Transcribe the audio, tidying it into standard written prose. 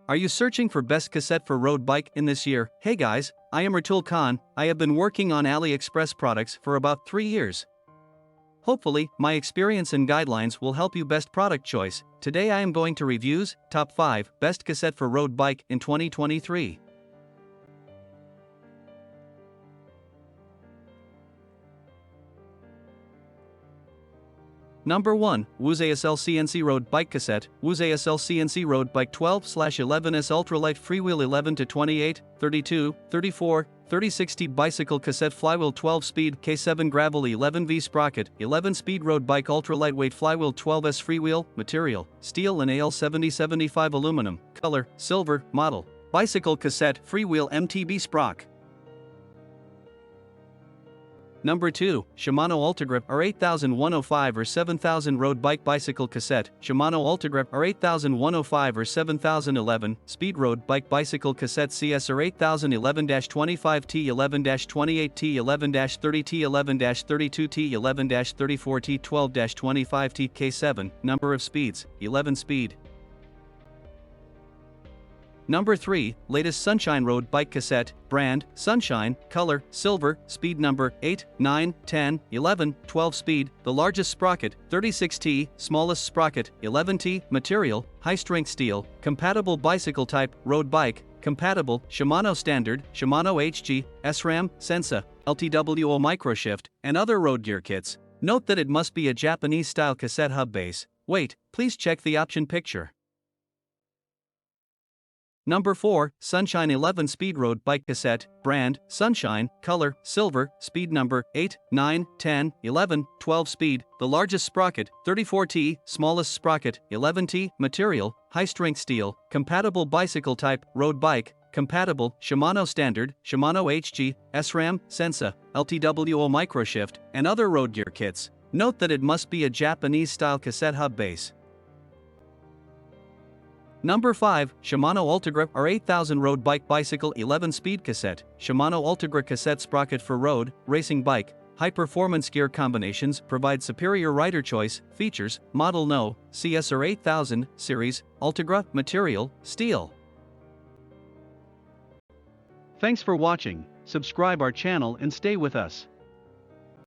Are you searching for best cassette for road bike in this year? Hey guys, I am Ratul Khan. I have been working on AliExpress products for about 3 years. Hopefully, my experience and guidelines will help you best product choice. Today I am going to reviews top 5 best cassette for road bike in 2023. Number 1, WUZEI SL CNC Road Bike Cassette. WUZEI SL CNC Road Bike 12/11S Ultralight Freewheel 11 to 28, 32, 34, 30/60 Bicycle Cassette Flywheel 12 Speed K7 Gravel 11V Sprocket 11 Speed Road Bike Ultra Lightweight Flywheel 12S Freewheel. Material, steel and AL7075 aluminum. Color, silver. Model, Bicycle Cassette Freewheel MTB Sprock. Number 2, Shimano Ultegra R8105 or 7000 Road Bike Bicycle Cassette. Shimano Ultegra R8105 or 7011 Speed Road Bike Bicycle Cassette CS R8011-25T 11-28T 11-30T 11-32T 11-34T 12-25T K7. Number of speeds, 11 speed. Number 3, latest Sunshine Road Bike Cassette. Brand, Sunshine. Color, silver. Speed number, 8, 9, 10, 11, 12 speed. The largest sprocket, 36T. Smallest sprocket, 11T. Material, high-strength steel. Compatible bicycle type, road bike. Compatible, Shimano Standard, Shimano HG, SRAM, Sensa, LTWO Microshift, and other road gear kits. Note that it must be a Japanese-style cassette hub base. Wait, please check the option picture. Number 4, Sunshine 11 Speed Road Bike Cassette. Brand, Sunshine. Color, silver. Speed number, 8, 9, 10, 11, 12 speed. The largest sprocket, 34T. Smallest sprocket, 11T. Material, high-strength steel. Compatible bicycle type, road bike. Compatible, Shimano Standard, Shimano HG, SRAM, Sensa, LTWO Microshift, and other road gear kits. Note that it must be a Japanese-style cassette hub base. Number 5, Shimano Ultegra R8000 Road Bike Bicycle 11 Speed Cassette. Shimano Ultegra Cassette Sprocket for road, racing bike. High-performance gear combinations provide superior rider choice. Features, Model No, CSR 8000, Series, Ultegra, Material, Steel. Thanks for watching. Subscribe our channel and stay with us.